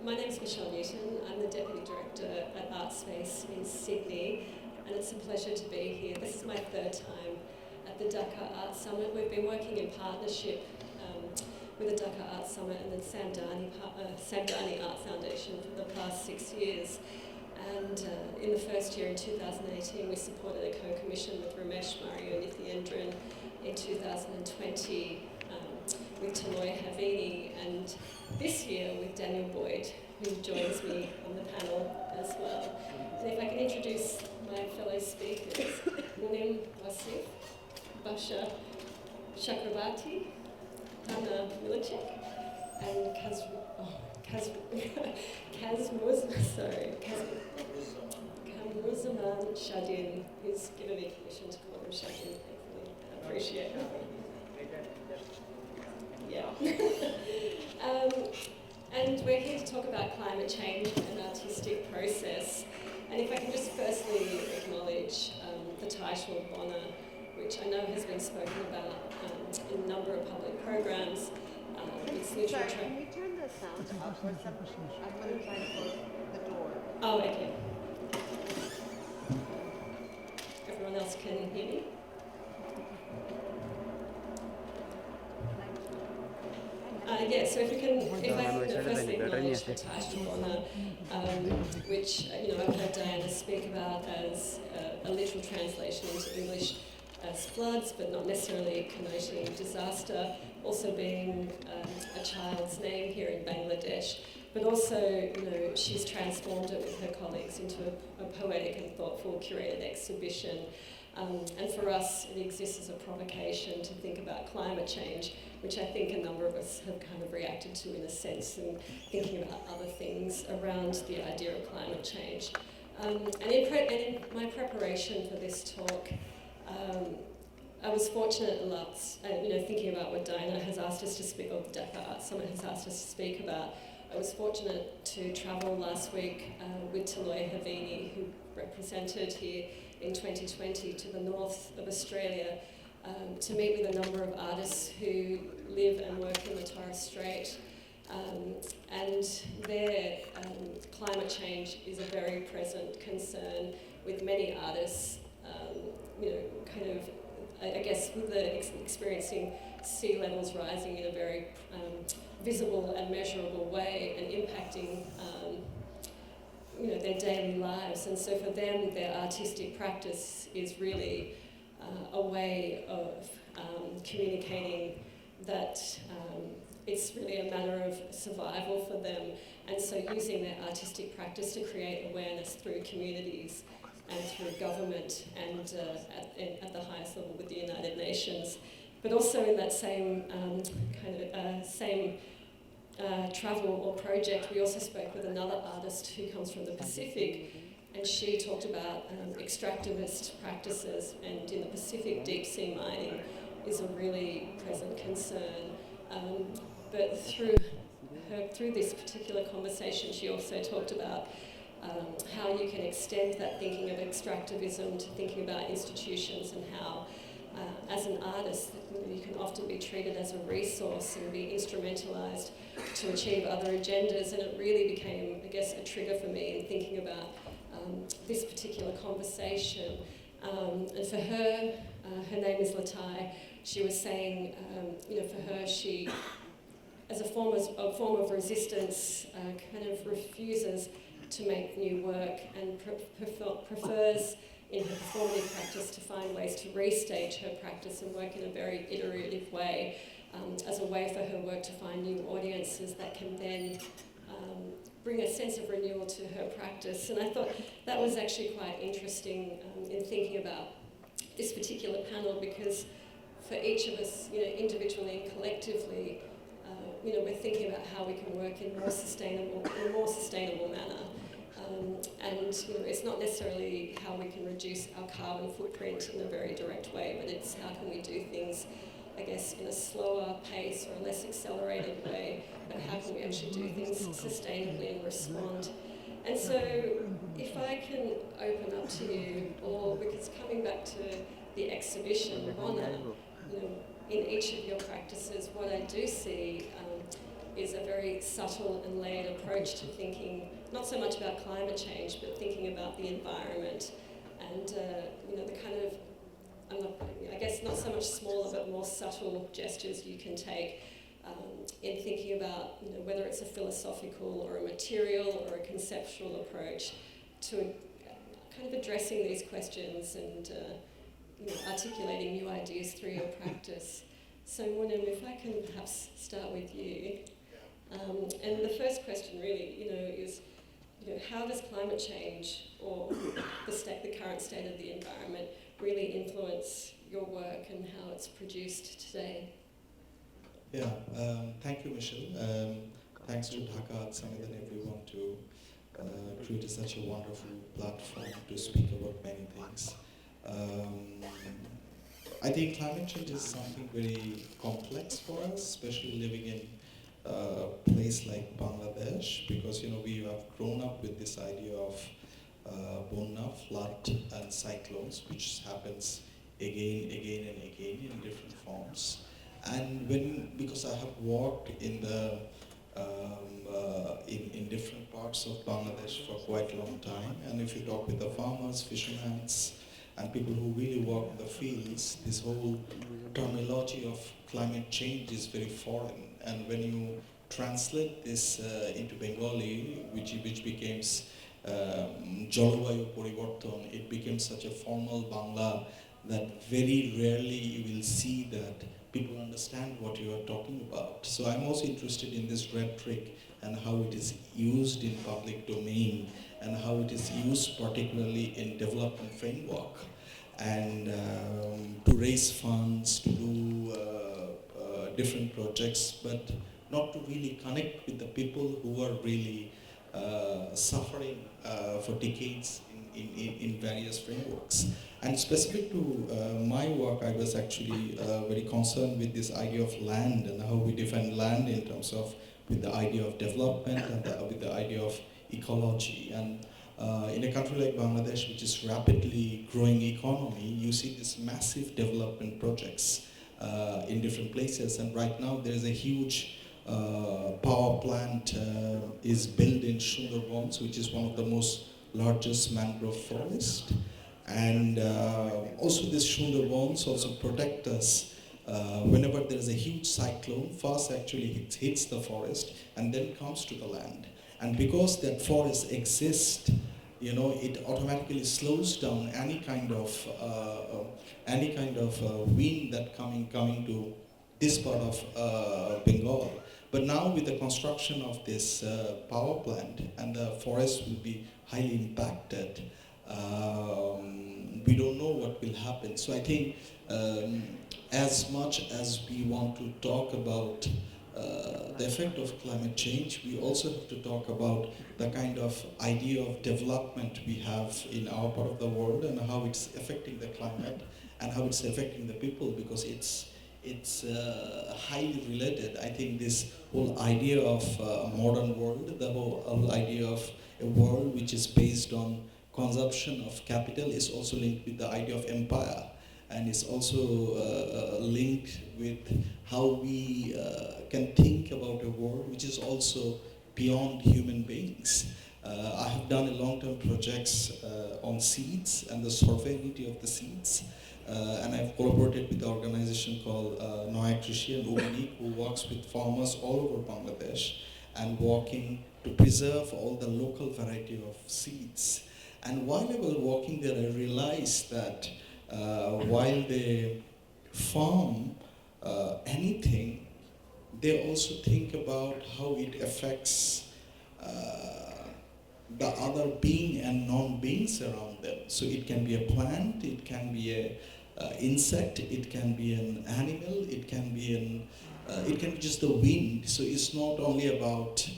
My name is Michelle Newton. I'm the Deputy Director at Art Space in Sydney, and it's a pleasure to be here. This is my third time at the Dhaka Art Summit. We've been working in partnership with the Dhaka Art Summit and the Samdani Art Foundation for the past 6 years. And in the first year, in 2018, we supported a co-commission with Ramesh Mario Nithyendran. In 2020, with Taloy Havini, and this year with Daniel Boyd, who joins me on the panel as well. And if I can introduce my fellow speakers, Munem, Wasif, Bhasha, Chakrabarti, Hana, Miletic, and Kamruzzaman Shadhin, who's given me permission to call him Shadhin. I appreciate it. Yeah. And we're here to talk about climate change and artistic process. And if I can just firstly acknowledge the title Hana, which I know has been spoken about in a number of public programs. It's literally can we turn the sound up for some? I'm going to try to close the door. Oh, okay. Everyone else can hear me? So if I firstly acknowledge the title Hana, which I've heard Diana speak about as a literal translation into English as floods, but not necessarily connoting disaster, also being a child's name here in Bangladesh, but also she's transformed it with her colleagues into a poetic and thoughtful curated exhibition. And for us, it exists as a provocation to think about climate change, which I think a number of us have kind of reacted to in a sense, and thinking about other things around the idea of climate change. And in my preparation for this talk, I was fortunate enough, thinking about what Diana has asked us to speak, or the Dhaka Art Summit has asked us to speak about. I was fortunate to travel last week with Taloy Havini, who represented here in 2020 to the north of Australia, to meet with a number of artists who live and work in the Torres Strait. And there, climate change is a very present concern with many artists, with the experiencing sea levels rising in a very visible and measurable way and impacting their daily lives. And so for them, their artistic practice is really a way of communicating that it's really a matter of survival for them. And so using their artistic practice to create awareness through communities and through government and at the highest level with the United Nations. But also in that same travel or project, we also spoke with another artist who comes from the Pacific, and she talked about extractivist practices, and in the Pacific, deep sea mining is a really present concern. But through this particular conversation, she also talked about how you can extend that thinking of extractivism to thinking about institutions, and how as an artist you can often be treated as a resource and be instrumentalized to achieve other agendas. And it really became, I guess, a trigger for me in thinking about this particular conversation. And for her, her name is Latai, she was saying, for her, she, as a form of resistance, kind of refuses to make new work and prefers in her performative practice to find ways to restage her practice and work in a very iterative way, as a way for her work to find new audiences that can then bring a sense of renewal to her practice. And I thought that was actually quite interesting in thinking about this particular panel, because for each of us, individually and collectively, we're thinking about how we can work in a more sustainable manner. And it's not necessarily how we can reduce our carbon footprint in a very direct way, but it's how can we do things, I guess, in a slower pace or a less accelerated way, but how can we actually do things sustainably and respond. And so if I can open up to you all, because coming back to the exhibition, Hana, in each of your practices, what I do see is a very subtle and layered approach to thinking, not so much about climate change, but thinking about the environment and the kind of, I guess not so much smaller but more subtle gestures you can take in thinking about whether it's a philosophical or a material or a conceptual approach to kind of addressing these questions and articulating new ideas through your practice. So Munem, if I can perhaps start with you. And the first question really, is how does climate change or the current state of the environment really influence your work and how it's produced today? Yeah, thank you, Michelle. Thanks to Dhaka and everyone to create such a wonderful platform to speak about many things. I think climate change is something very complex for us, especially living in a place like Bangladesh, because we have grown up with this idea of bonna, flood, and cyclones, which happens again and again in different forms. And because I have worked in the in different parts of Bangladesh for quite a long time, and if you talk with the farmers, fishermen, and people who really work in the fields, this whole terminology of climate change is very foreign. And when you translate this into Bengali, which becomes Jalawayu Poriborton, it becomes such a formal Bangla that very rarely you will see that people understand what you are talking about. So I'm also interested in this rhetoric and how it is used in public domain and how it is used particularly in development framework and to raise funds, to do different projects, but not to really connect with the people who are really suffering for decades in various frameworks. And specific to my work, I was actually very concerned with this idea of land and how we define land in terms of with the idea of development and with the idea of ecology. And in a country like Bangladesh, which is rapidly growing economy, you see these massive development projects in different places. And right now there is a huge power plant is built in Sundarbans, which is one of the most largest mangrove forest. And also this Sundarbans also protect us whenever there is a huge cyclone. First actually hits the forest and then comes to the land. And because that forest exists, it automatically slows down any kind of wind that coming to this part of Bengal. But now with the construction of this power plant and the forest will be highly impacted, we don't know what will happen. So I think as much as we want to talk about the effect of climate change, we also have to talk about the kind of idea of development we have in our part of the world and how it's affecting the climate and how it's affecting the people, because it's highly related. I think this whole idea of a modern world, the whole idea of a world which is based on consumption of capital is also linked with the idea of empire, and it's also linked with how we can think about a world which is also beyond human beings. I have done a long-term projects on seeds and the sovereignty of the seeds. And I've collaborated with an organization called Noya Krishi and Unik, who works with farmers all over Bangladesh and working to preserve all the local variety of seeds. And while I was working there, I realized that while they farm anything, they also think about how it affects the other being and non-beings around them. So it can be a plant, it can be a insect, it can be an animal, it can be just the wind. So it's not only about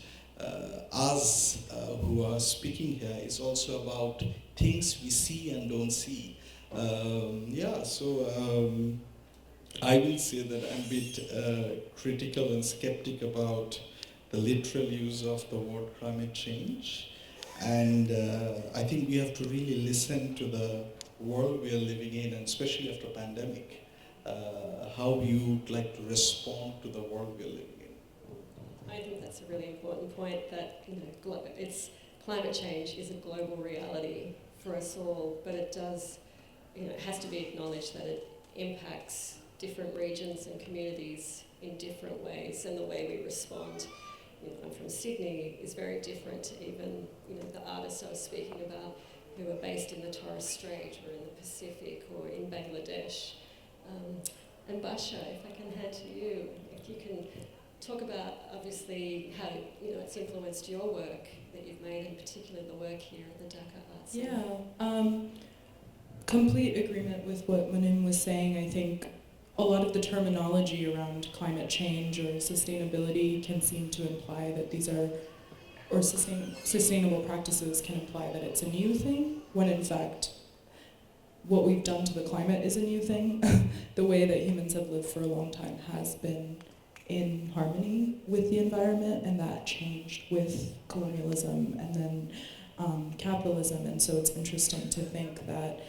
us who are speaking here, it's also about things we see and don't see. I will say that I'm a bit critical and skeptic about the literal use of the word climate change. And I think we have to really listen to the world we are living in, and especially after pandemic, how we would like to respond to the world we are living in. I think that's a really important point, that it's climate change is a global reality for us all, but it does, it has to be acknowledged that it impacts different regions and communities in different ways, and the way we respond. I'm from Sydney, is very different to even the artists I was speaking about who are based in the Torres Strait or in the Pacific or in Bangladesh. And Bhasha, if I can hand to you, if you can talk about obviously how it's influenced your work that you've made, in particular the work here at the Dhaka Art Centre. Yeah, complete agreement with what Munem was saying. I think a lot of the terminology around climate change or sustainability can seem to imply that these are, or sustainable practices can imply that it's a new thing, when in fact what we've done to the climate is a new thing. The way that humans have lived for a long time has been in harmony with the environment, and that changed with colonialism and then capitalism. And so it's interesting to think that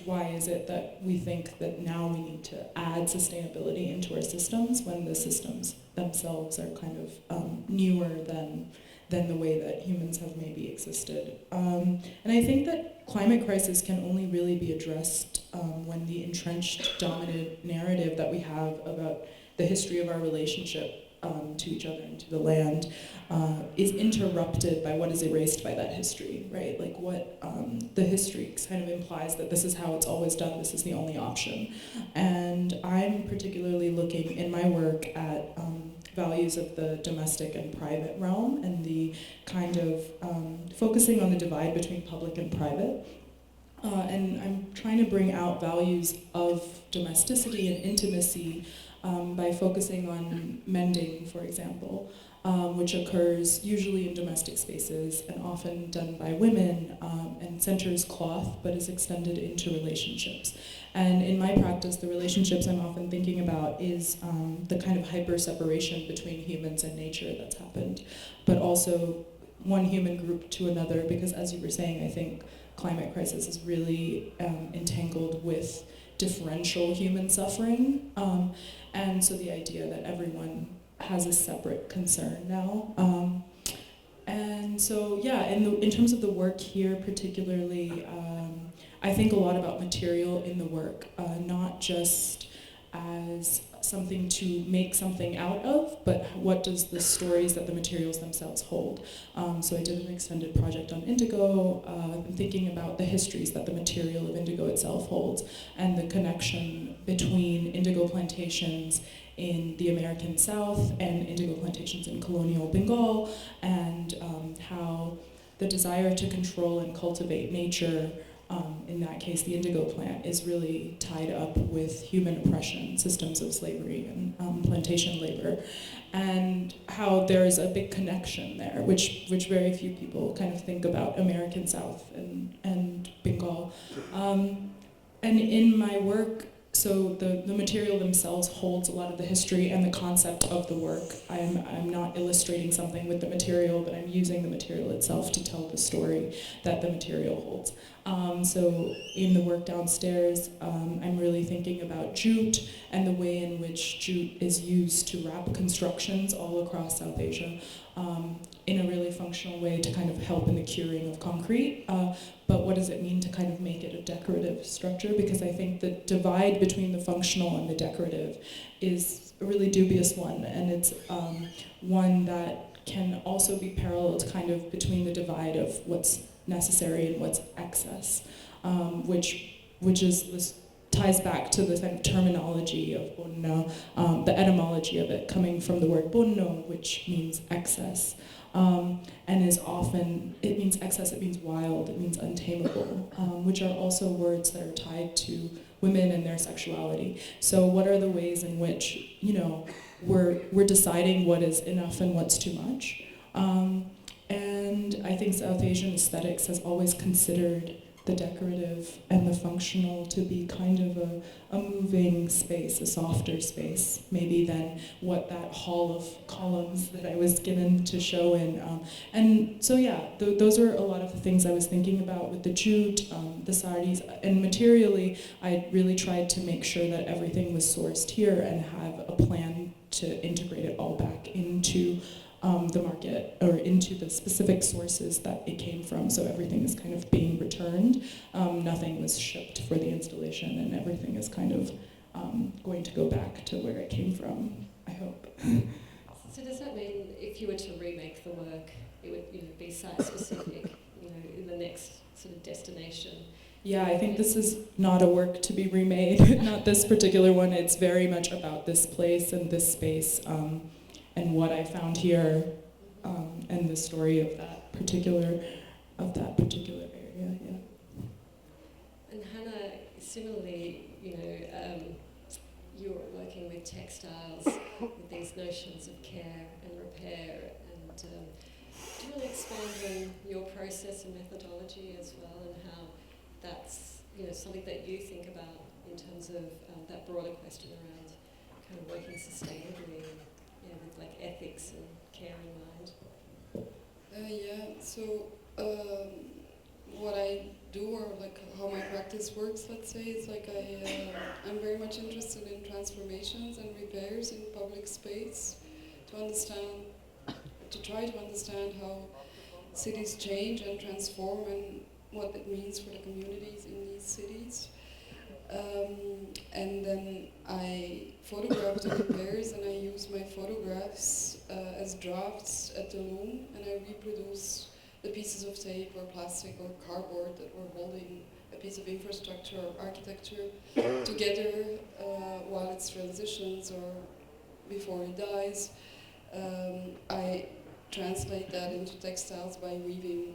why is it that we think that now we need to add sustainability into our systems when the systems themselves are kind of newer than the way that humans have maybe existed. And I think that climate crisis can only really be addressed when the entrenched dominant narrative that we have about the history of our relationship to each other and to the land is interrupted by what is erased by that history, right? Like what the history kind of implies that this is how it's always done, this is the only option. And I'm particularly looking in my work at values of the domestic and private realm, and the kind of focusing on the divide between public and private. And I'm trying to bring out values of domesticity and intimacy by focusing on mending, for example, which occurs usually in domestic spaces and often done by women, and centers cloth but is extended into relationships. And in my practice, the relationships I'm often thinking about is the kind of hyper-separation between humans and nature that's happened, but also one human group to another, because as you were saying, I think climate crisis is really entangled with differential human suffering, and so the idea that everyone has a separate concern now. And so, yeah, in terms of the work here particularly, I think a lot about material in the work, not just as something to make something out of, but what does the stories that the materials themselves hold. So I did an extended project on indigo. I've been thinking about the histories that the material of indigo itself holds, and the connection between indigo plantations in the American South and indigo plantations in colonial Bengal, and how the desire to control and cultivate nature, in that case the indigo plant, is really tied up with human oppression, systems of slavery and plantation labor, and how there is a big connection there, which very few people kind of think about American South and Bengal. And in my work, so the material themselves holds a lot of the history and the concept of the work. I'm not illustrating something with the material, but I'm using the material itself to tell the story that the material holds. So in the work downstairs, I'm really thinking about jute and the way in which jute is used to wrap constructions all across South Asia in a really functional way to kind of help in the curing of concrete. But what does it mean to kind of make it a decorative structure? Because I think the divide between the functional and the decorative is a really dubious one, and it's one that can also be paralleled kind of between the divide of what's necessary and what's excess, which is this ties back to the kind of terminology of bonno, the etymology of it coming from the word bonno, which means excess, and is often, it means excess, it means wild, it means untamable, which are also words that are tied to women and their sexuality. So what are the ways in which, we're deciding what is enough and what's too much? And I think South Asian aesthetics has always considered the decorative and the functional to be kind of a moving space, a softer space, maybe than what that hall of columns that I was given to show in. And so yeah, those are a lot of the things I was thinking about with the jute, the saris, and materially I really tried to make sure that everything was sourced here and have a plan to integrate it all back into the market or into the specific sources that it came from. So everything is kind of being returned. Nothing was shipped for the installation, and everything is kind of going to go back to where it came from, I hope. So does that mean if you were to remake the work, it would be site-specific, in the next sort of destination? Yeah, I think this is not a work to be remade, not this particular one. It's very much about this place and this space and what I found here and the story of that particular area. Yeah. And Hana, similarly, you're working with textiles with these notions of care and repair. And do you want to expand on your process and methodology as well, and how that's something that you think about in terms of that broader question around kind of working sustainably, with like ethics and care in mind? What I do, or like how my practice works, let's say, is like I'm very much interested in transformations and repairs in public space to try to understand how cities change and transform and what it means for the communities in these cities. And then I photograph the repairs, and I use my photographs as drafts at the loom, and I reproduce the pieces of tape or plastic or cardboard that were holding a piece of infrastructure or architecture together while it transitions or before it dies. I translate that into textiles by weaving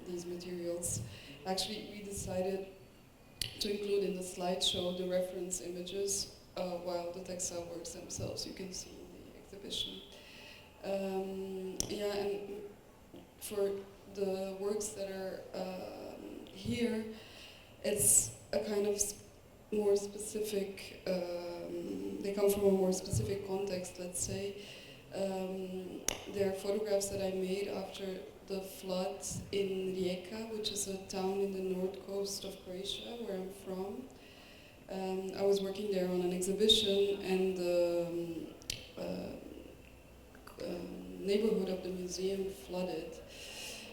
these materials. Actually, we decided to include in the slideshow the reference images while the textile works themselves you can see in the exhibition. And for the works that are here, it's a kind of more specific, they come from a more specific context, let's say. They're photographs that I made after the flood in Rijeka, which is a town in the north coast of Croatia, where I'm from. I was working there on an exhibition, and the neighborhood of the museum flooded.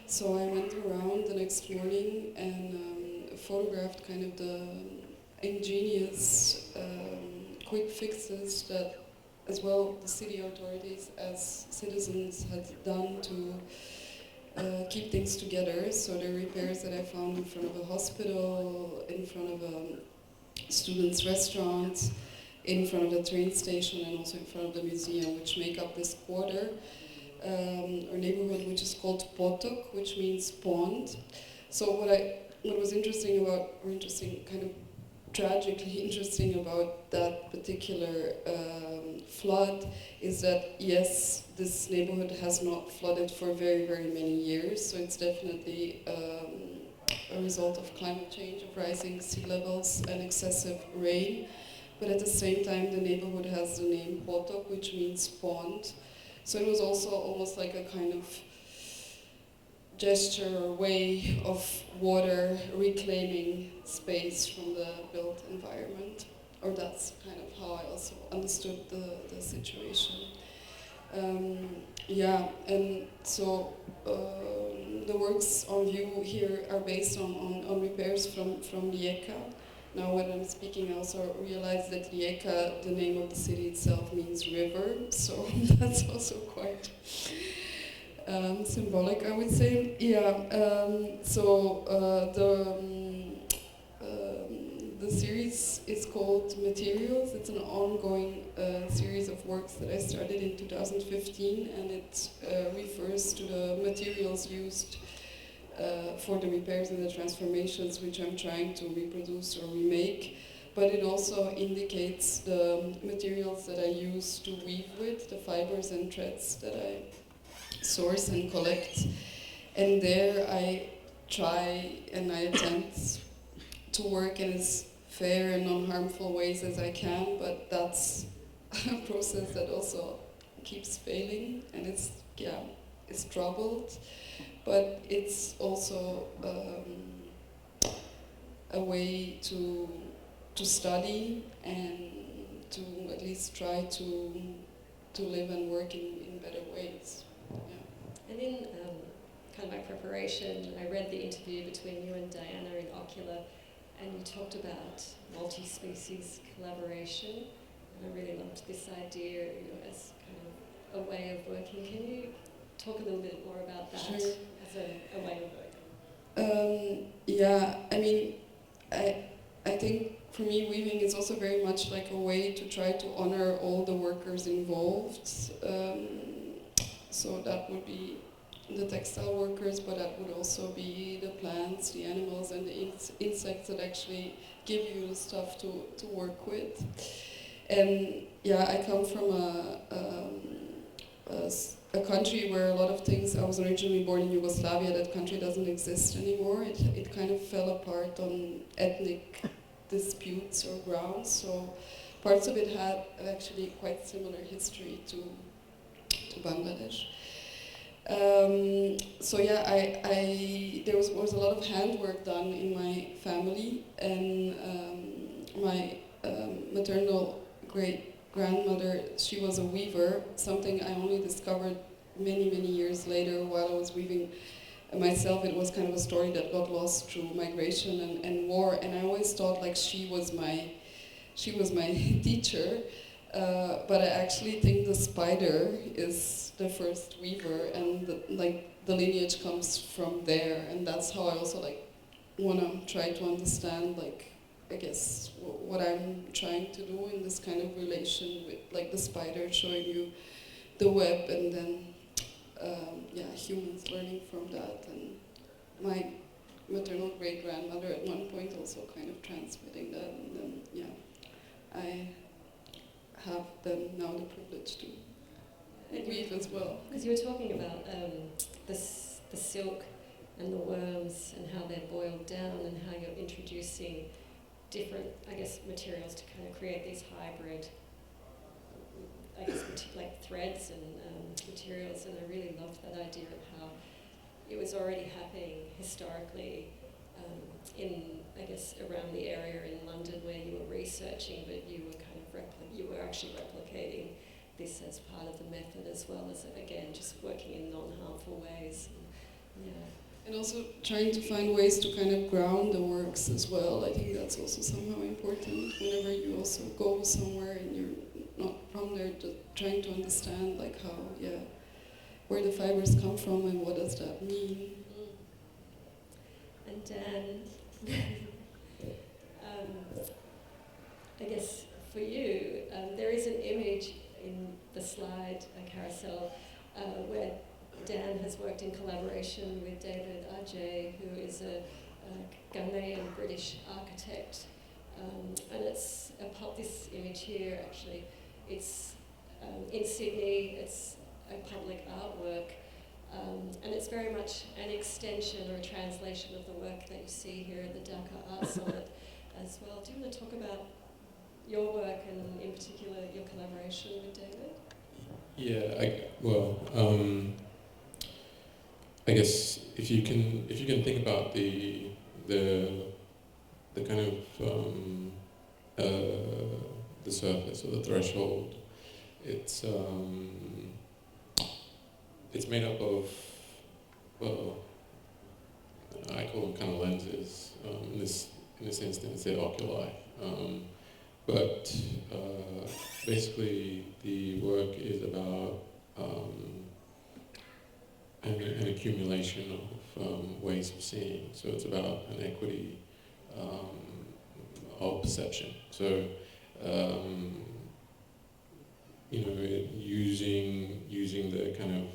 So I went around the next morning and photographed kind of the ingenious quick fixes that as well the city authorities as citizens had done to keep things together. So the repairs that I found in front of a hospital, in front of a student's restaurant, in front of the train station, and also in front of the museum, which make up this quarter or neighborhood, which is called Potok, which means pond. So what was interesting about, or interesting, kind of tragically interesting about that particular flood is that, yes, this neighborhood has not flooded for very, very many years, so it's definitely a result of climate change, of rising sea levels and excessive rain. But at the same time, the neighborhood has the name Potok, which means pond. So it was also almost like a kind of gesture or way of water reclaiming space from the built environment. Or that's kind of how I also understood the situation. And so the works on view here are based on repairs from Rijeka. Now when I'm speaking, I also realize that Rijeka, the name of the city itself, means river, so that's also quite symbolic, I would say. The series is called Materials. It's an ongoing series of works that I started in 2015, and it refers to the materials used for the repairs and the transformations which I'm trying to reproduce or remake. But it also indicates the materials that I use to weave with, the fibers and threads that I source and collect. And there I try and I attempt to work in as fair and non-harmful ways as I can, but that's a process that also keeps failing, and it's troubled, but it's also a way to study and to at least try to to live and work in better ways. Yeah. And in kind of my preparation, I read the interview between you and Diana in Ocular, and you talked about multi-species collaboration, and I really loved this idea, as kind of a way of working. Can you talk a little bit more about that? Sure. As a way of working? Yeah, I mean, I think for me weaving is also very much like a way to try to honor all the workers involved. So that would be the textile workers, but that would also be the plants, the animals, and the insects that actually give you the stuff to work with. And yeah, I come from a country where a lot of things, I was originally born in Yugoslavia, that country doesn't exist anymore. It kind of fell apart on ethnic disputes or grounds, so parts of it had actually quite similar history to Bangladesh. So yeah, there was a lot of handwork done in my family, and my maternal great-grandmother, she was a weaver, something I only discovered many, many years later while I was weaving myself. It was kind of a story that got lost through migration and war, and I always thought like she was my teacher, but I actually think the spider is the first weaver, and the lineage comes from there, and that's how I also want to try to understand I guess what I'm trying to do in this kind of relation with the spider showing you the web, and then humans learning from that, and my maternal great-grandmother at one point also kind of transmitting that, and then I have then now the privilege to weave as well. Because you were talking about the silk and the worms and how they're boiled down, and how you're introducing different, I guess, materials to kind of create these hybrid, I guess, like threads and materials, and I really loved that idea of how it was already happening historically in, I guess, around the area in London where you were researching, but you were kind of you were actually replicating this as part of the method, as well as, again, just working in non-harmful ways. And also trying to find ways to kind of ground the works as well. I think that's also somehow important whenever you also go somewhere and you're not from there, just trying to understand where the fibers come from and what does that mean. And Dan, I guess for you, there is an image in the slide carousel where Dan has worked in collaboration with David Ajay, who is a Ghanaian British architect, and it's this image here actually. It's in Sydney. It's a public artwork, and it's very much an extension or a translation of the work that you see here at the Dhaka Art Summit as well. Do you want to talk about your work and, in particular, your collaboration with David? Yeah, I guess if you can think about the kind of the surface or the threshold, it's made up of, well, I call them kind of lenses. In this instance, they're oculi. But basically, the work is about an accumulation of ways of seeing. So it's about an equity of perception. So using the kind of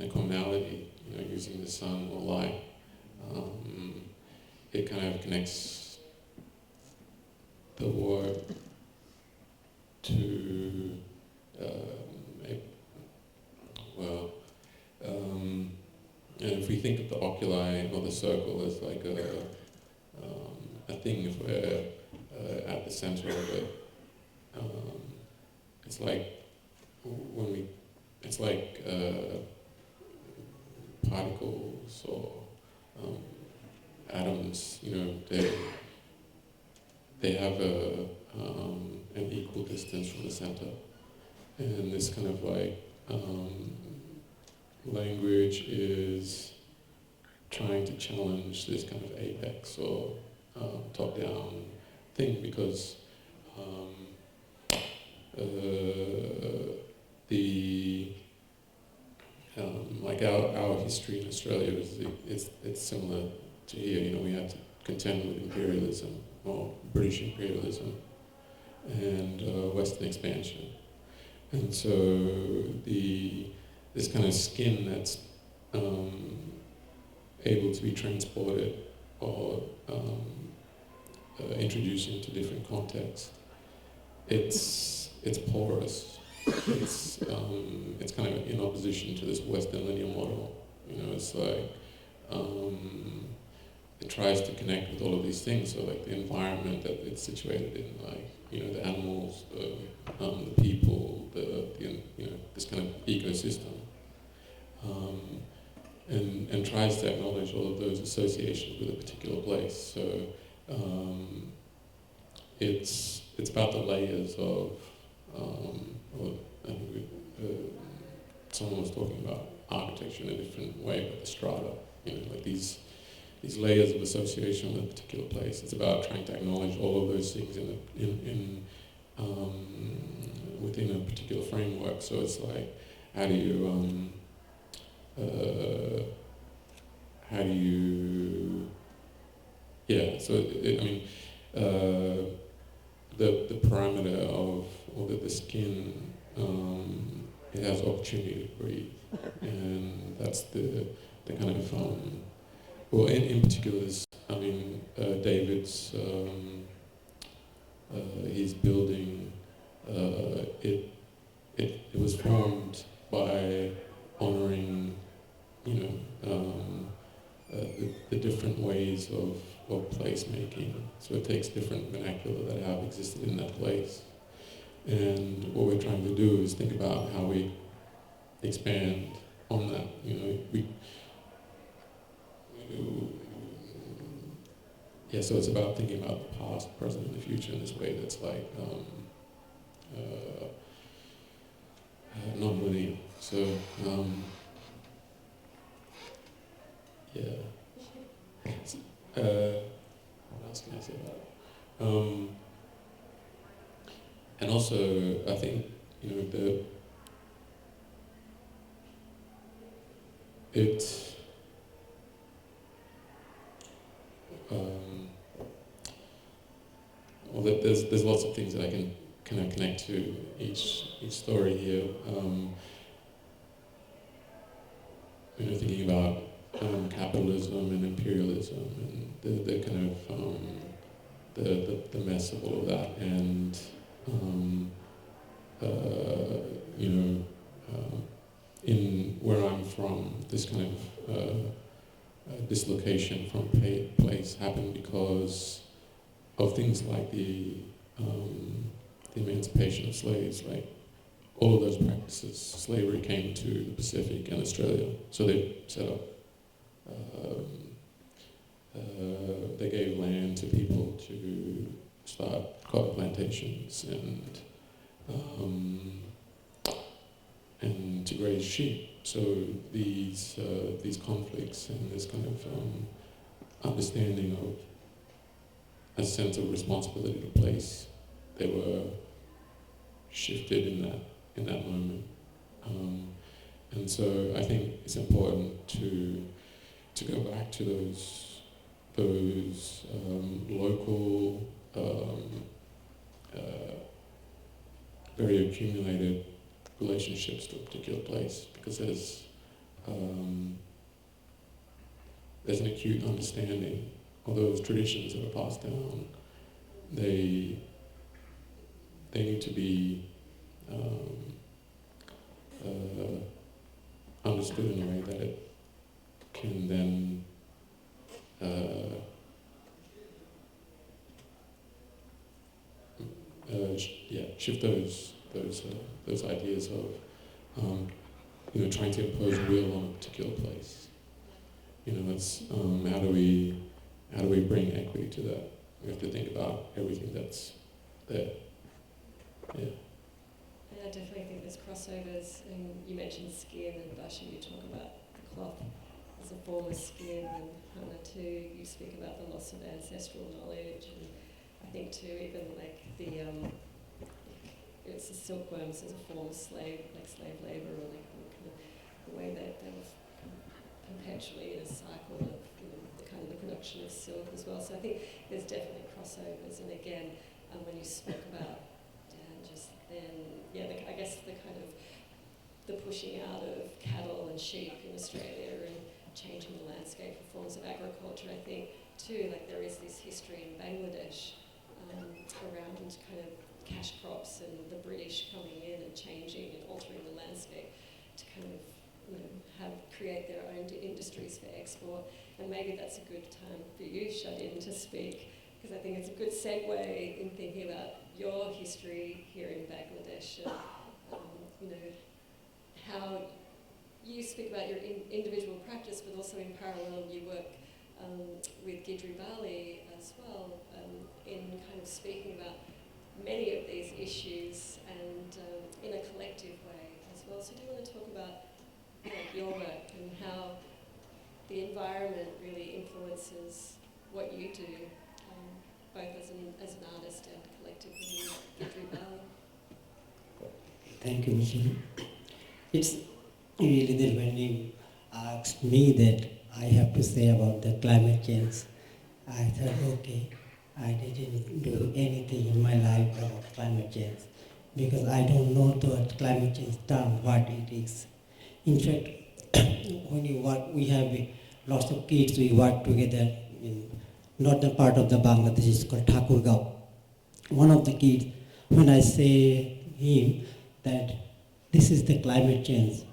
a commonality, using the sun or light. It kind of connects the work to and if we think of the oculi or the circle as like a thing where at the center of it, it's like particles or atoms, they have an equal distance from the center. And this kind of like language is trying to challenge this kind of apex or top-down thing, because like our history in Australia it's similar to here. You know, we had to contend with imperialism, or British imperialism, and Western expansion, and so this kind of skin that's able to be transported or introduced into different contexts. It's porous. It's kind of in opposition to this Western linear model. You know, it's like it tries to connect with all of these things. So like the environment that it's situated in, like, you know, the animals, the people, you know, this kind of ecosystem, and tries to acknowledge all of those associations with a particular place. So it's about the layers of, I think someone was talking about architecture in a different way, but the strata, you know, like these layers of association with a particular place. It's about trying to acknowledge all of those things within a particular framework. So it's like, how do you, yeah, so the parameter of, or the skin, it has opportunity to breathe, and that's the kind of, well, in particular, David's, his building, it was formed by honouring, you know, the different ways of place making. So it takes different vernacular that have existed in that place. And what we're trying to do is think about how we expand on that. You know, so it's about thinking about the past, present, and the future in this way that's like non-linear. So what else can I say about it? And also, I think, you know, well, there's lots of things that I can kind of connect to each story here. You know, thinking about capitalism and imperialism and the kind of the mess of all of that, and you know, in where I'm from, this kind of dislocation from place happened because of things like the emancipation of slaves. Like all of those practices, slavery came to the Pacific and Australia, so they set up. They gave land to people to start cotton plantations and to graze sheep. So these conflicts and this kind of understanding of a sense of responsibility to place, they were shifted in that moment. And so I think it's important to go back to those local, very accumulated relationships to a particular place, because there's an acute understanding of those traditions that are passed down. They need to be understood in a way that it can then shift those ideas of you know, trying to impose will on a particular place. You know, it's how do we bring equity to that? We have to think about everything that's there. Yeah. And I definitely think there's crossovers, and you mentioned skin, and Bhasha, you talk about the cloth as a form of skin, and Hana too, you speak about the loss of ancestral knowledge, and I think too, even like it's the silkworms as a form of slave labour, or like kind of the way that they were perpetually in a cycle of the kind of the production of silk as well. So I think there's definitely crossovers, and again, when you spoke about just then, I guess the kind of the pushing out of cattle and sheep in Australia and changing the landscape for forms of agriculture, I think too, like there is this history in Bangladesh around kind of cash crops and the British coming in and changing and altering the landscape to kind of create their own industries for export. And maybe that's a good time for you, Shadhin, to speak, because I think it's a good segue in thinking about your history here in Bangladesh and how you speak about your individual practice, but also in parallel you work with Gidri Bali as well, in kind of speaking about many of these issues and in a collective way as well. So do you want to talk about your work and how the environment really influences what you do, both as an artist and collectively in Gidri Bali? Thank you, Michelle. It's really that when you asked me that I have to say about the climate change, I thought, okay, I didn't do anything in my life about climate change because I don't know the climate change term, what it is. In fact, when you work, we have lots of kids, we work together in northern part of the Bangladesh, it's called Thakurgaon. One of the kids, when I say him that this is the climate change,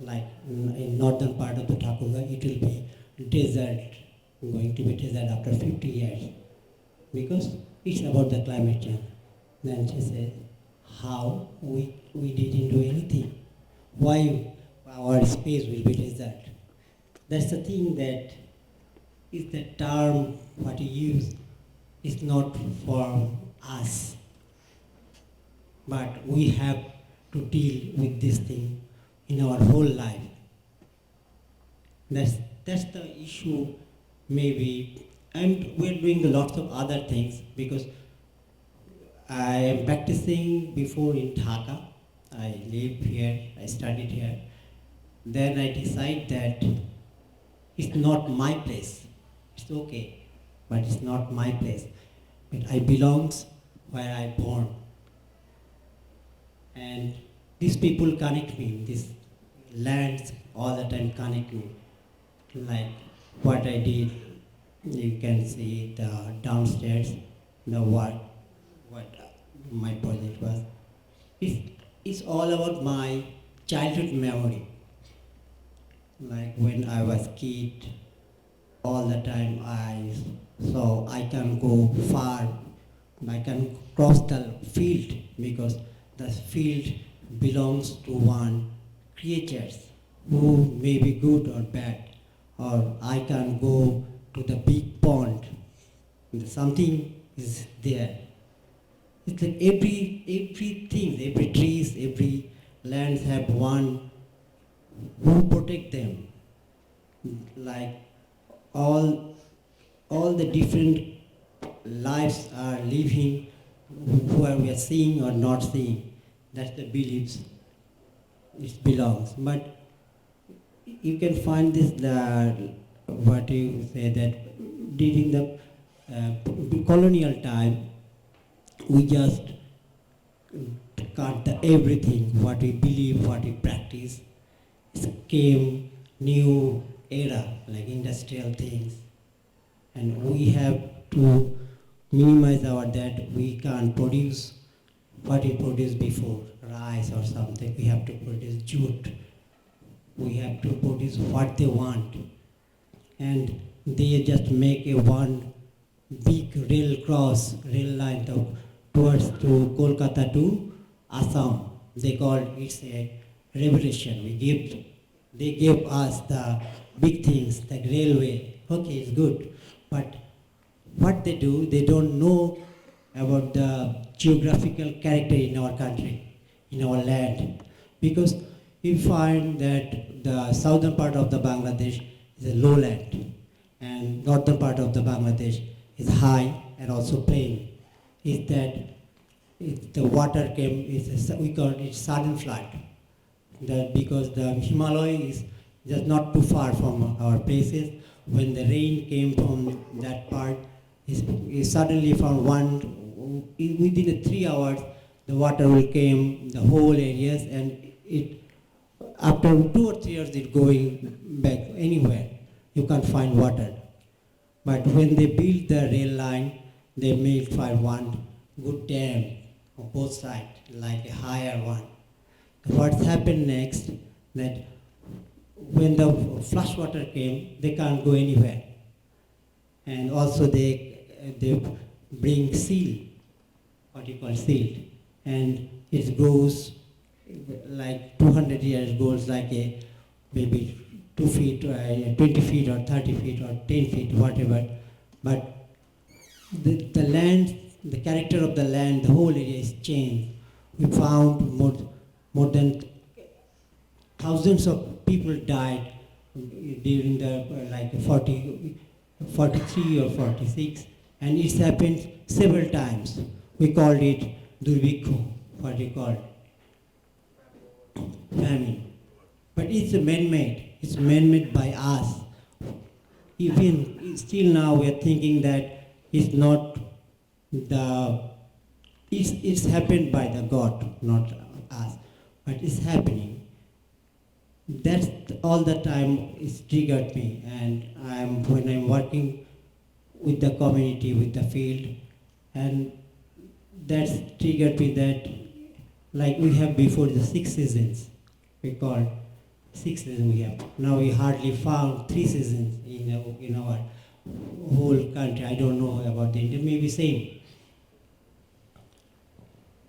like in northern part of the Thakurgaon, it will be desert, going to be desert after 50 years, because it's about the climate change. Then she said, how we didn't do anything? Why our space will be desert? That's the thing that is the term what you use is not for us, but we have to deal with this thing in our whole life. That's the issue maybe, and we're doing lots of other things because I am practicing before in Dhaka. I live here, I studied here. Then I decide that it's not my place. It's okay, but it's not my place. But I belongs where I born. And these people connect me, these lands all the time connect me. Like what I did, you can see the downstairs, the what my project was. It's all about my childhood memory. Like when I was kid, all the time I saw I can go far, I can cross the field because the field belongs to one creatures who may be good or bad, or I can go to the big pond, something is there. It's like everything, every trees, every lands have one who protect them. Like all the different lives are living, where we are seeing or not seeing. That's the beliefs. It belongs. But you can find this, what you say, that during the colonial time, we just cut everything, what we believe, what we practice. It came new era, like industrial things. And we have to minimize our that we can't produce what we produced before, rice or something. We have to produce jute. We have to produce what they want. And they just make a one big rail line towards to Kolkata to Assam. They call it a revolution. They gave us the big things, the railway. Okay, it's good. But what they do, they don't know about the geographical character in our country, in our land. Because we find that the southern part of the Bangladesh is a lowland, and northern part of the Bangladesh is high and also plain. Is that if the water came, we call it sudden flood. That because the Himalaya is just not too far from our places. When the rain came from that part, is suddenly from within 3 hours, the water will came the whole areas, and it after 2 or 3 years it going back anywhere. You can't find water. But when they built the rail line, they made for one good dam on both sides, like a higher one. What's happened next, that when the flush water came, they can't go anywhere. And also they bring seal, what you call seal, and it grows like 200 years, goes like a maybe 2 feet, 20 feet or 30 feet or 10 feet, whatever. But the land, the character of the land, the whole area is changed. We found more than thousands of people died during the like 43 or 46, and it's happened several times. We called it Durvikho, what we call famine. But it's man-made. It's man-made by us. Even still now we are thinking that it's not it's happened by the God, not us, but it's happening. That's all the time it's triggered me, and when I'm working with the community, with the field, and that's triggered me that, like we have before the 6 seasons, we call 6 seasons we have. Now we hardly found 3 seasons in our whole country. I don't know about the India, maybe same.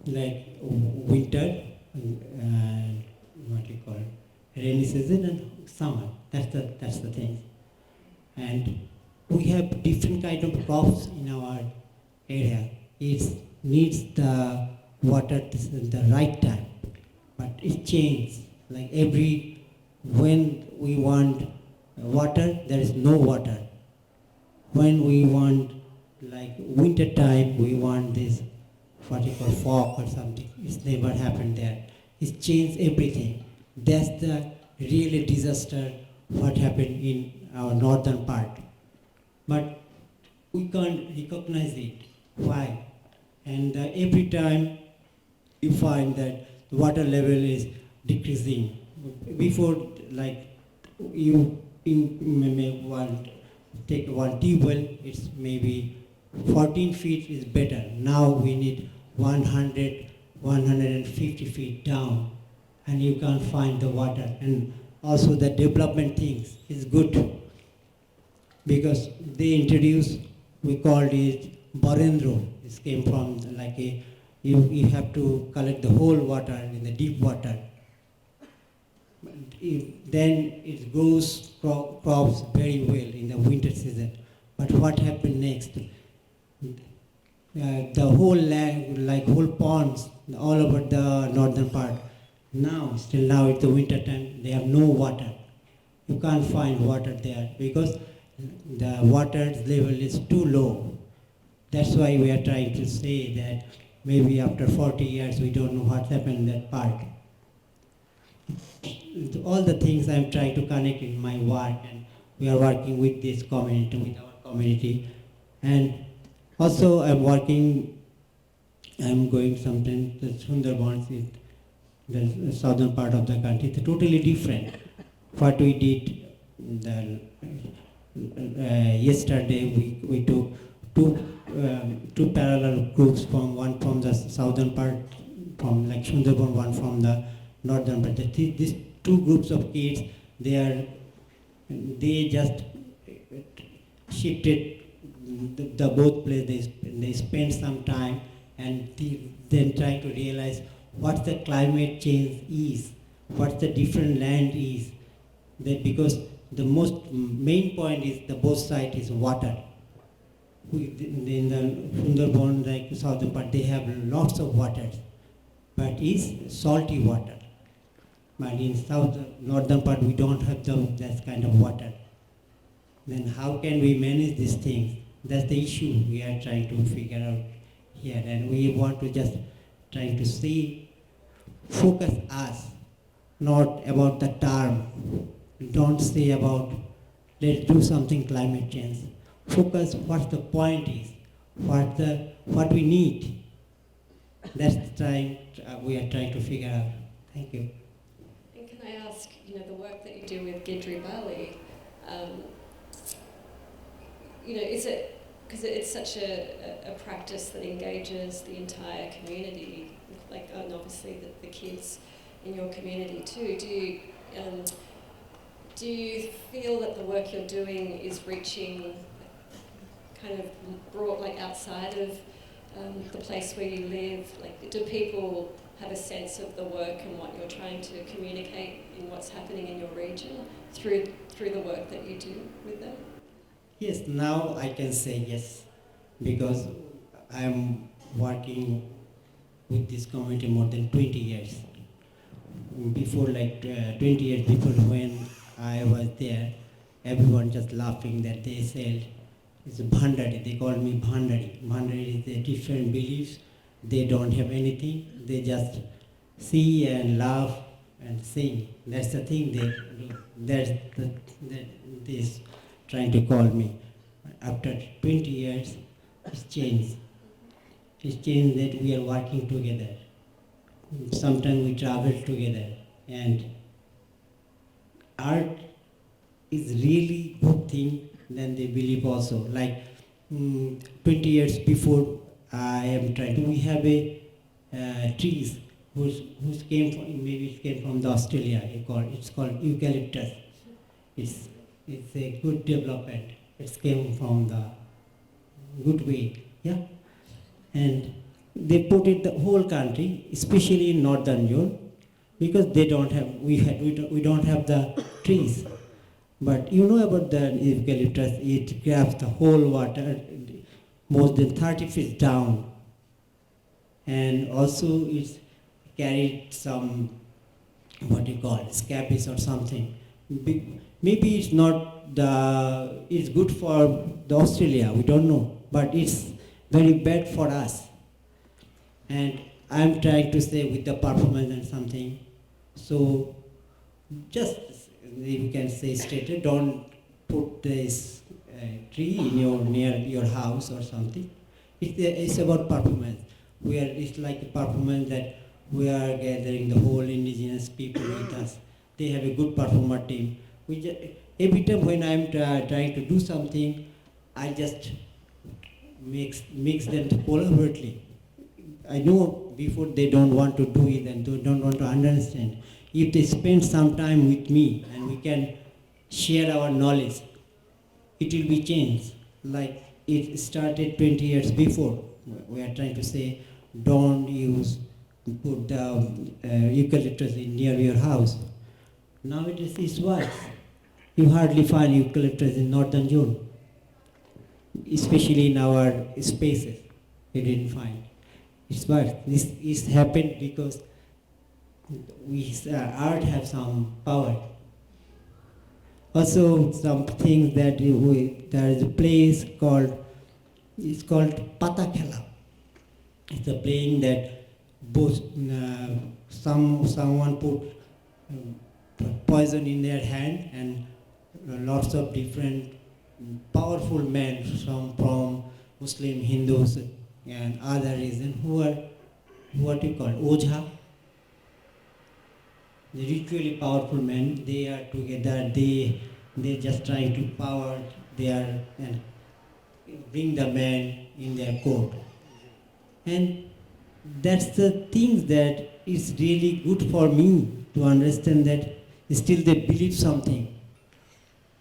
Like winter and what you call rainy season and summer. That's the thing. And we have different kind of crops in our area. It needs the water at the right time, but it changes. Like when we want water, there is no water. When we want like winter time, we want this what you call fog or something. It's never happened there. It's changed everything. That's the really disaster what happened in our northern part. But we can't recognize it. Why? And every time you find that the water level is decreasing. Before, like you may take one tube well, it's maybe 14 feet is better. Now we need 100, 150 feet down, and you can't find the water. And also the development things is good, because they introduced, we called it Barendro. This came from like you have to collect the whole water in the deep water. Then it grows crops very well in the winter season. But what happened next? The whole land, like whole ponds, all over the northern part. Still now it's the winter time, they have no water. You can't find water there because the water level is too low. That's why we are trying to say that maybe after 40 years we don't know what happened in that part. All the things I'm trying to connect in my work, and we are working with this community, with our community. And also I'm going sometimes to Sundarbans, is the southern part of the country. It's totally different. What we did yesterday, we took two parallel groups, one from the southern part, from like Sundarban, one from the northern part. These 2 groups of kids, they just shifted the both places. They spent some time and then trying to realize what the climate change is, what the different land is. That because the most main point is the both side is water. in the Sundarban, like southern part, they have lots of water, but it's salty water. But in northern part, we don't have that kind of water. Then how can we manage these things? That's the issue we are trying to figure out here, and we want to just trying to see, focus us, not about the term. Don't say about let's do something climate change. Focus what the point is, what we need. That's we are trying to figure out. Thank you. And can I ask, the work that you do with Gidri Bali, is it, because it's such a practice that engages the entire community, and obviously the kids in your community too, do you feel that the work you're doing is reaching kind of broad, outside of the place where you live? Do people have a sense of the work and what you're trying to communicate in what's happening in your region through the work that you do with them? Yes, now I can say yes, because I'm working with this community more than 20 years. Before, 20 years before, when I was there, everyone just laughing that they said, it's Bhandari, they call me Bhandari. Bhandari is a different beliefs, they don't have anything, they just see and laugh and sing. That's the thing they do. That's this trying to call me. After 20 years, it's changed. It's changed that we are working together. Sometimes we travel together, and art is really good thing than they believe also. 20 years before, I am trying to, we have a trees whose came from, maybe it came from the Australia. It's called eucalyptus. It's a good development. It came from the good way, yeah. And they put it the whole country, especially in northern zone, because they don't have we don't have the trees. But you know about the eucalyptus, it grabs the whole water more than 30 feet down, and also it's carried some scabies or something. Maybe it's not it's good for the Australia, we don't know, but it's very bad for us. And I'm trying to say with the performance and something, so just you can say straight, don't put this tree in near your house or something. It's about performance. It's like a performance that we are gathering the whole indigenous people with us. They have a good performer team. Every time when I'm trying to do something, I just mix them collaboratively. I know before they don't want to do it and they don't want to understand. If they spend some time with me and we can share our knowledge, it will be changed. Like it started 20 years before. We are trying to say, don't put the eucalyptus near your house. Nowadays it's worse. You hardly find eucalyptus in northern zone, especially in our spaces. You didn't find. It's worse. This is happened because art have some power. Also, some things that there is a place called Patakela. It's a playing that both someone put poison in their hand, and lots of different powerful men from Muslim, Hindus, and other reasons who are what you call Ojha. The ritually powerful men, they are together, they just trying to power their and bring the man in their court. And that's the things that is really good for me to understand that still they believe something.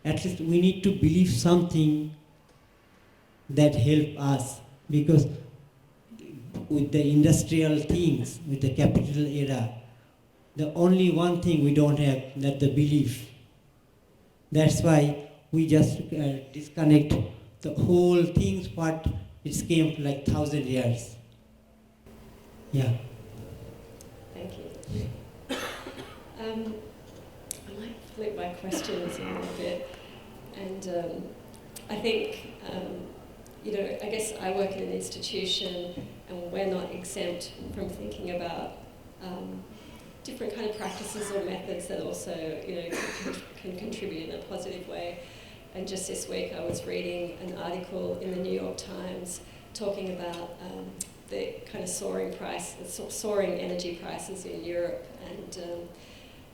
At least we need to believe something that help us, because with the industrial things, with the capital era, the only one thing we don't have, that the belief. That's why we just disconnect the whole things what it came to like 1,000 years. Yeah. Thank you. I might flip my questions a little bit, and I think, I guess I work in an institution, and we're not exempt from thinking about different kind of practices or methods that also, can contribute in a positive way. And just this week, I was reading an article in the New York Times talking about the kind of soaring energy prices in Europe, and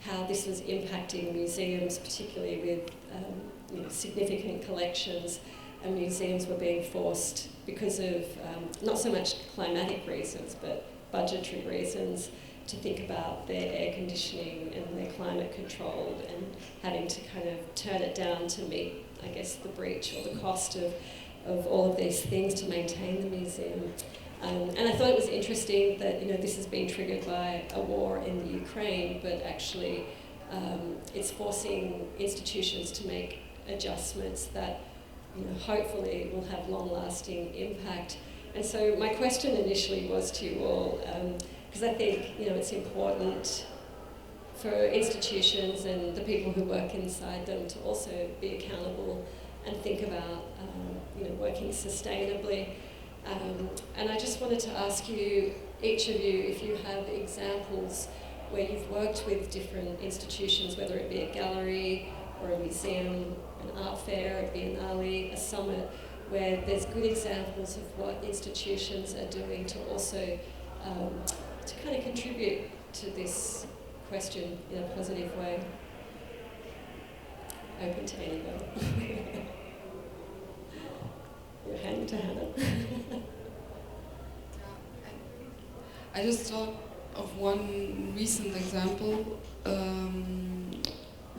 how this was impacting museums, particularly with significant collections, and museums were being forced, because of not so much climatic reasons, but budgetary reasons, to think about their air conditioning and their climate control, and having to kind of turn it down to meet, I guess, the breach or the cost of all of these things to maintain the museum. And I thought it was interesting that this has been triggered by a war in the Ukraine, but actually it's forcing institutions to make adjustments that hopefully will have long-lasting impact. And so my question initially was to you all, because I think it's important for institutions and the people who work inside them to also be accountable and think about working sustainably. And I just wanted to ask you, each of you, if you have examples where you've worked with different institutions, whether it be a gallery or a museum, an art fair, a biennale, a summit, where there's good examples of what institutions are doing to also to kind of contribute to this question in a positive way. Open to anyone. You're handing to Hana. I just thought of one recent example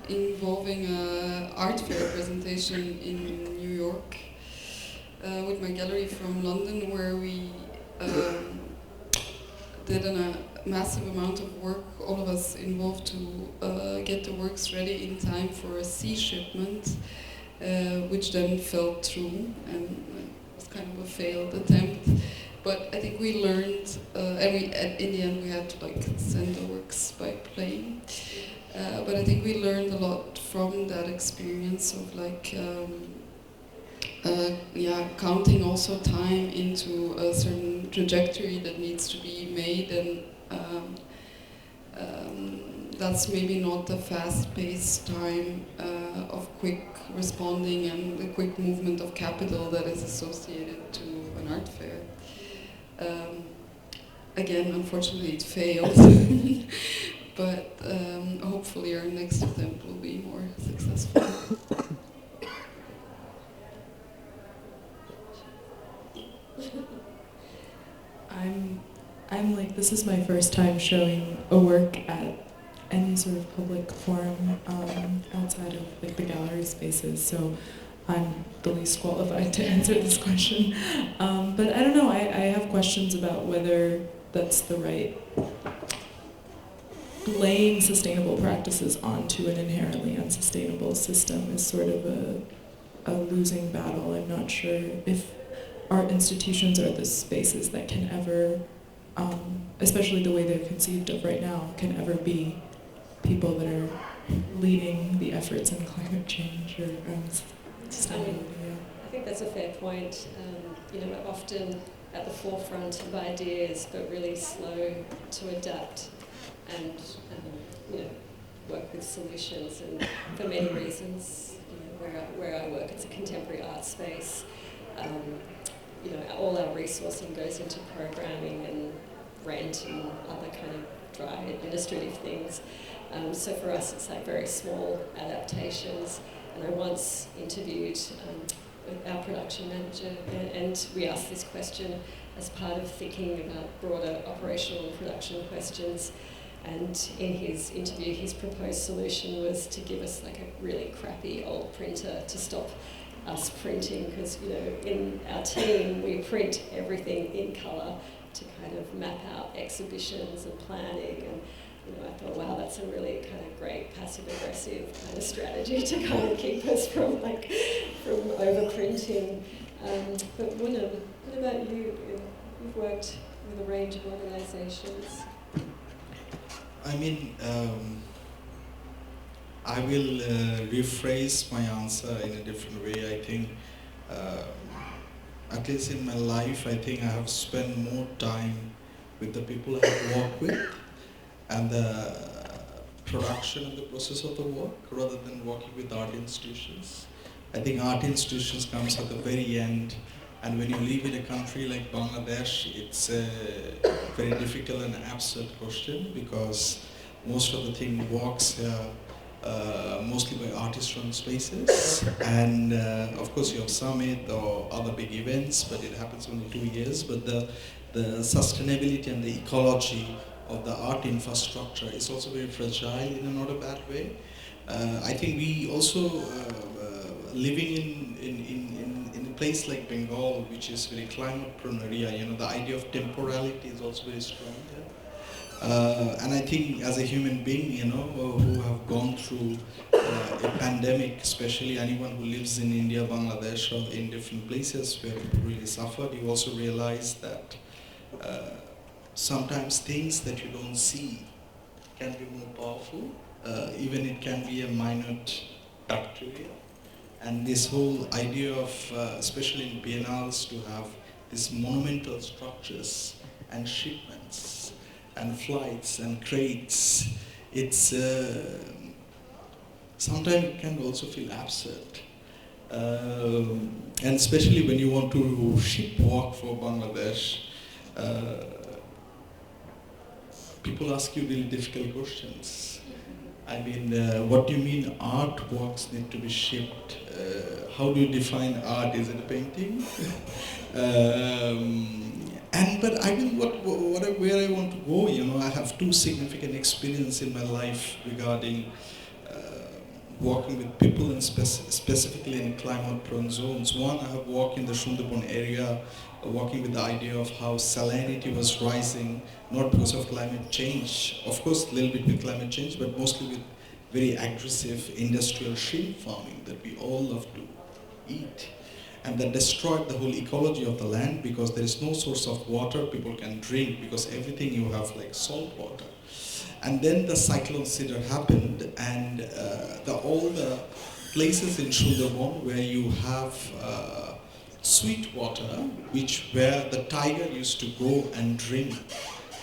involving an art fair presentation in New York with my gallery from London, where we did a massive amount of work, all of us involved, to get the works ready in time for a sea shipment, which then fell through, and it was kind of a failed attempt. But I think we learned, in the end we had to send the works by plane. But I think we learned a lot from that experience of counting also time into a certain trajectory that needs to be made, and that's maybe not the fast-paced time of quick responding and the quick movement of capital that is associated to an art fair. Again, unfortunately, it failed, but hopefully our next attempt will be more successful. I'm like, this is my first time showing a work at any sort of public forum outside of the gallery spaces, so I'm the least qualified to answer this question. But I don't know, I have questions about whether that's the right, laying sustainable practices onto an inherently unsustainable system is sort of a losing battle. I'm not sure if art institutions are the spaces that can ever, especially the way they're conceived of right now, can ever be people that are leading the efforts in climate change or sustainability. I think that's a fair point. We're often at the forefront of ideas, but really slow to adapt and work with solutions. And for many reasons, where I work, it's a contemporary art space. All our resourcing goes into programming and rent and other kind of dry administrative things. So for us, it's very small adaptations. And I once interviewed our production manager, and we asked this question as part of thinking about broader operational and production questions. And in his interview, his proposed solution was to give us a really crappy old printer to stop us printing, because in our team we print everything in colour to kind of map out exhibitions and planning, I thought, wow, that's a really kind of great passive-aggressive kind of strategy to kind of keep us from overprinting. But Munem, what about you? You've worked with a range of organisations. I mean, I will rephrase my answer in a different way. I think, at least in my life, I think I have spent more time with the people I have worked with and the production and the process of the work rather than working with art institutions. I think art institutions comes at the very end, and when you live in a country like Bangladesh, it's a very difficult and absurd question because most of the thing works mostly by artist-run spaces, and of course you have summit or other big events, but it happens only 2 years. But the sustainability and the ecology of the art infrastructure is also very fragile in a not a bad way. I think we also living in a place like Bengal, which is very climate-prone area. The idea of temporality is also very strong there. And I think as a human being, who have gone through a pandemic, especially anyone who lives in India, Bangladesh, or in different places where people really suffered, you also realize that sometimes things that you don't see can be more powerful. Even it can be a minute bacteria. And this whole idea of, especially in biennales, to have these monumental structures and shipments and flights and crates, it's sometimes it can also feel absurd. And especially when you want to ship work for Bangladesh, people ask you really difficult questions. I mean, what do you mean artworks need to be shipped? How do you define art? Is it a painting? But I mean, where I want to go, I have two significant experiences in my life regarding working with people and specifically in climate-prone zones. One, I have worked in the Sundarban area, working with the idea of how salinity was rising, not because of climate change, of course a little bit with climate change, but mostly with very aggressive industrial shrimp farming that we all love to eat. And that destroyed the whole ecology of the land because there is no source of water people can drink because everything you have like salt water. And then the cyclone Sidr happened, and all the places in Sundarban where you have sweet water, where the tiger used to go and drink,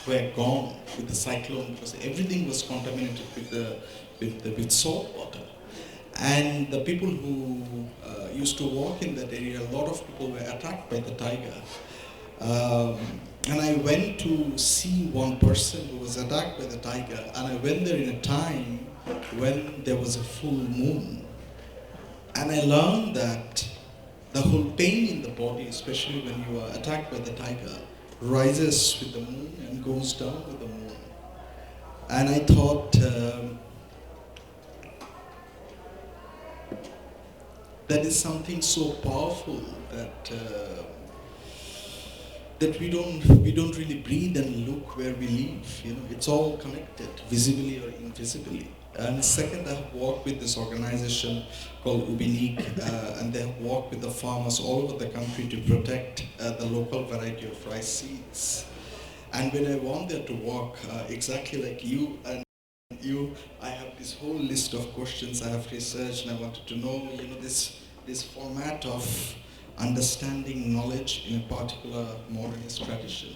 were gone with the cyclone because everything was contaminated with salt water. And the people who used to walk in that area, a lot of people were attacked by the tiger. And I went to see one person who was attacked by the tiger, and I went there in a time when there was a full moon. And I learned that the whole pain in the body, especially when you are attacked by the tiger, rises with the moon and goes down with the moon. And I thought that is something so powerful that we don't really breathe and look where we live. It's all connected, visibly or invisibly. And second, I have worked with this organization called Ubinik, and they have worked with the farmers all over the country to protect the local variety of rice seeds. And when I went there to work, exactly like you and you, I have this whole list of questions I have researched, and I wanted to know, this format of understanding knowledge in a particular modernist tradition.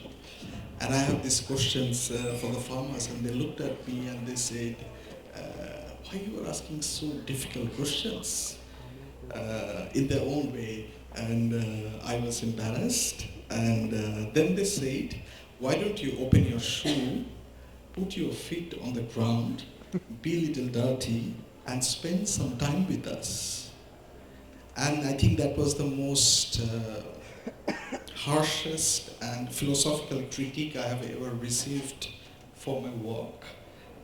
And I have these questions for the farmers, and they looked at me and they said, why you are asking so difficult questions in their own way? And I was embarrassed. And then they said, why don't you open your shoe, put your feet on the ground, be a little dirty, and spend some time with us? And I think that was the most harshest and philosophical critique I have ever received for my work,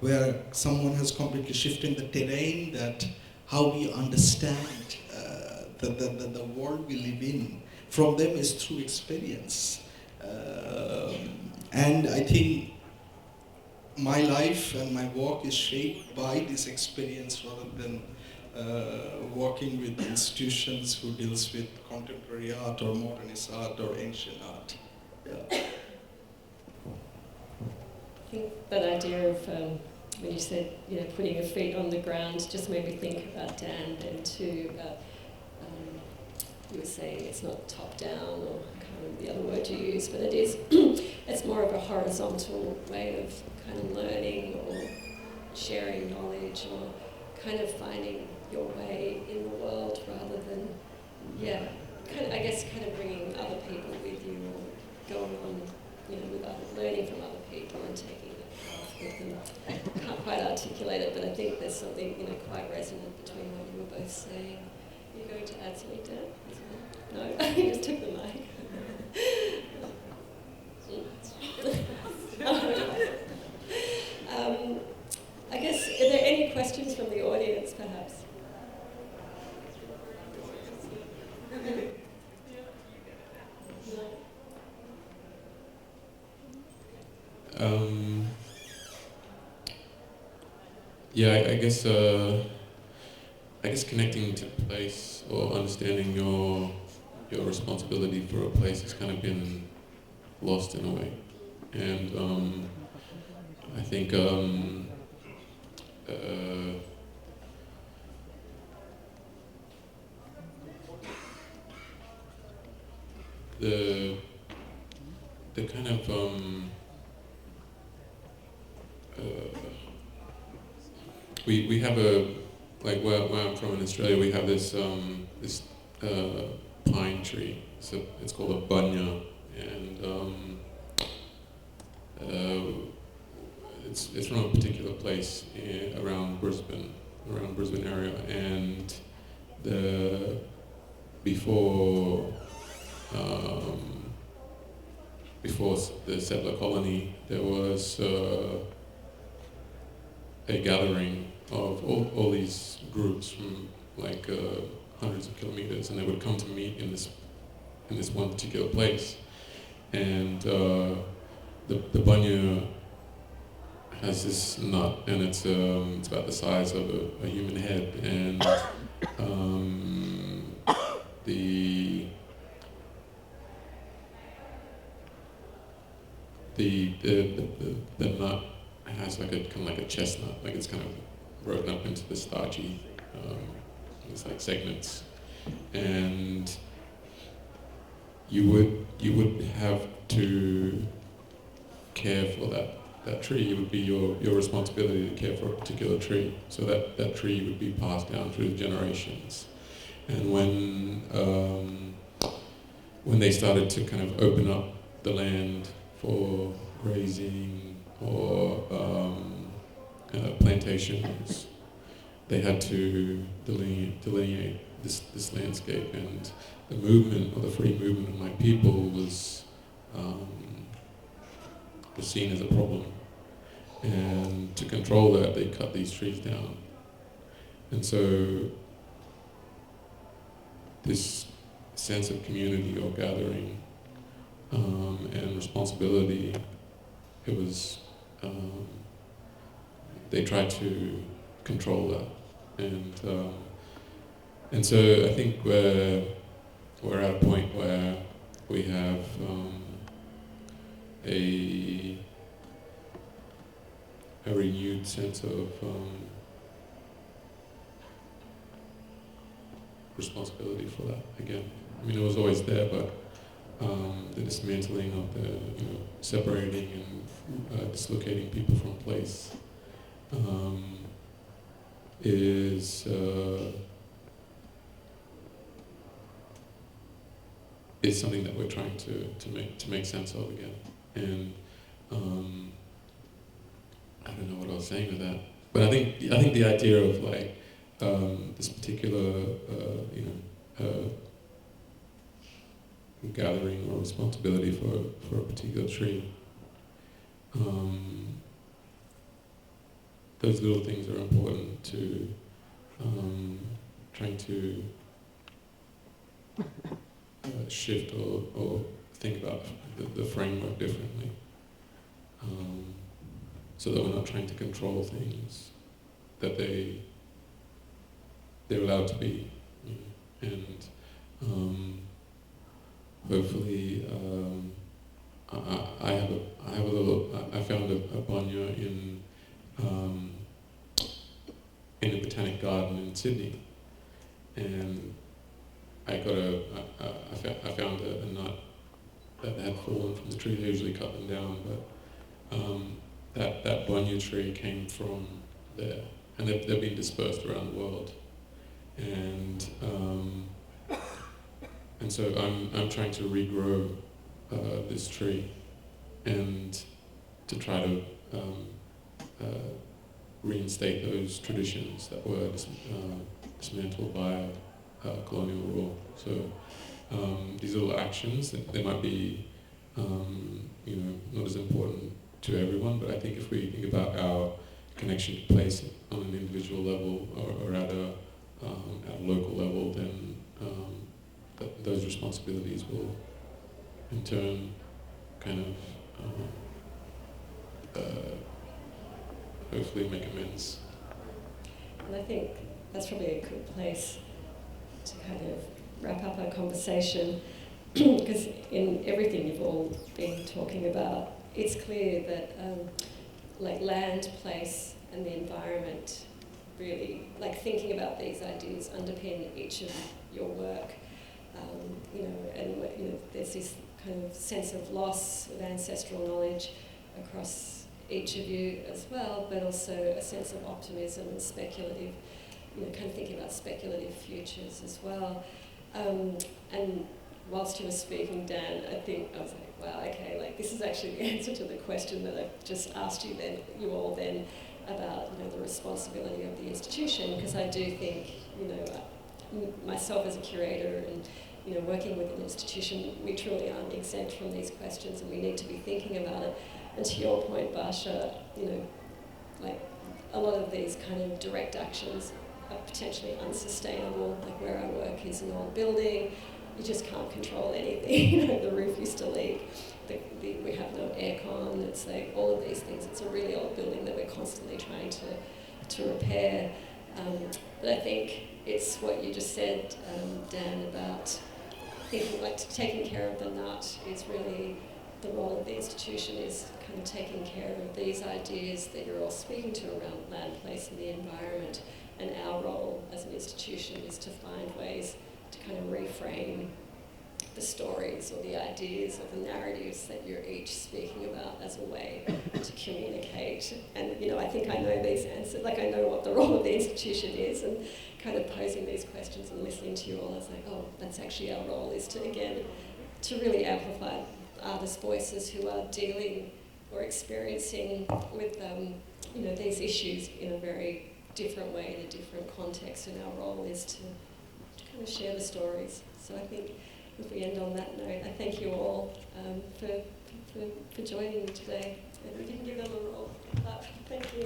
where someone has completely shifted the terrain, that how we understand the world we live in from them is through experience. And I think my life and my work is shaped by this experience rather than working with institutions who deals with contemporary art or modernist art or ancient art. Yeah. I think that idea of when you said, putting your feet on the ground just made me think about Dan and too about, you were saying it's not top down, or I can't remember the other word you used, but it is, it's more of a horizontal way of kind of learning or sharing knowledge or kind of finding your way in the world rather than, kind of bringing other people with you or going on, with learning from other people and taking that path with them. I can't quite articulate it, but I think there's something, quite resonant between what you were both saying. You're going to add something, Dan? No, you just took the mic. I guess, are there any questions from the audience, perhaps? I guess connecting to place or understanding your responsibility for a place has kind of been lost in a way, and I think the kind of we have a, like where I'm from in Australia, we have this this pine tree. It's called a bunya, and it's from a particular place around Brisbane area, and before the settler colony, there was a gathering of all these groups from like hundreds of kilometers, and they would come to meet in this one particular place. And the bunya has this nut, and it's about the size of a human head, and the nut has like a kind of like a chestnut, like it's kind of broken up into the starchy, it's like segments, and you would have to care for that tree. It would be your responsibility to care for a particular tree, so that tree would be passed down through the generations. And when they started to kind of open up the land for grazing or plantations, they had to delineate this landscape, and the movement, or the free movement of my people was seen as a problem. And to control that, they cut these trees down. And so this sense of community or gathering and responsibility, it was, they tried to control that. And so I think we're at a point where we have a renewed sense of responsibility for that again. I mean, it was always there, but the dismantling of the, separating and dislocating people from place is something that we're trying to make sense of again. And I don't know what I was saying with that, but I think the idea of like this particular gathering or responsibility for a particular tree, those little things are important to trying to shift or think about the framework differently. so that we're not trying to control things, that they're allowed to be, you know, and hopefully I found a banya in a botanic garden in Sydney, and I found a nut that had fallen from the tree. They usually cut them down, but that bunya tree came from there, and they've been dispersed around the world, and so I'm trying to regrow this tree, and to try to reinstate those traditions that were dismantled by colonial rule. So these little actions, they might be, you know, not as important to everyone, but I think if we think about our connection to place on an individual level or at a local level, then those responsibilities will, in turn, kind of hopefully make amends. And I think that's probably a good place to kind of wrap up our conversation, because in everything you've all been talking about, it's clear that like land, place, and the environment really, like thinking about these ideas underpin each of your work. You know, and you know, there's this kind of sense of loss of ancestral knowledge across each of you as well, but also a sense of optimism and speculative, you know, kind of thinking about speculative futures as well. And whilst you were speaking, Dan, I think I was like, wow, okay, like this is actually the answer to the question that I've just asked you then, you all then, about, you know, the responsibility of the institution, because I do think, you know, myself as a curator and, you know, working with an institution, we truly aren't exempt from these questions, and we need to be thinking about it. And to your point, Bhasha, you know, like a lot of these kind of direct actions are potentially unsustainable, like where I work is an old building, you just can't control anything. You know, the roof used to leak, we have no aircon, it's like all of these things. It's a really old building that we're constantly trying to repair. But I think it's what you just said, Dan, about thinking, like taking care of the nut is really the role of the institution, is kind of taking care of these ideas that you're all speaking to around land, place, and the environment. And our role as an institution is to find ways to kind of reframe the stories or the ideas or the narratives that you're each speaking about as a way to communicate. And, you know, I think I know these answers, like I know what the role of the institution is, and kind of posing these questions and listening to you all, I was like, oh, that's actually our role, is to, again, to really amplify artists' voices who are dealing or experiencing with, you know, these issues in a very different way, in a different context, and our role is to kind of share the stories. So I think if we end on that note, I thank you all for joining me today. And we can give them a roll. Thank you.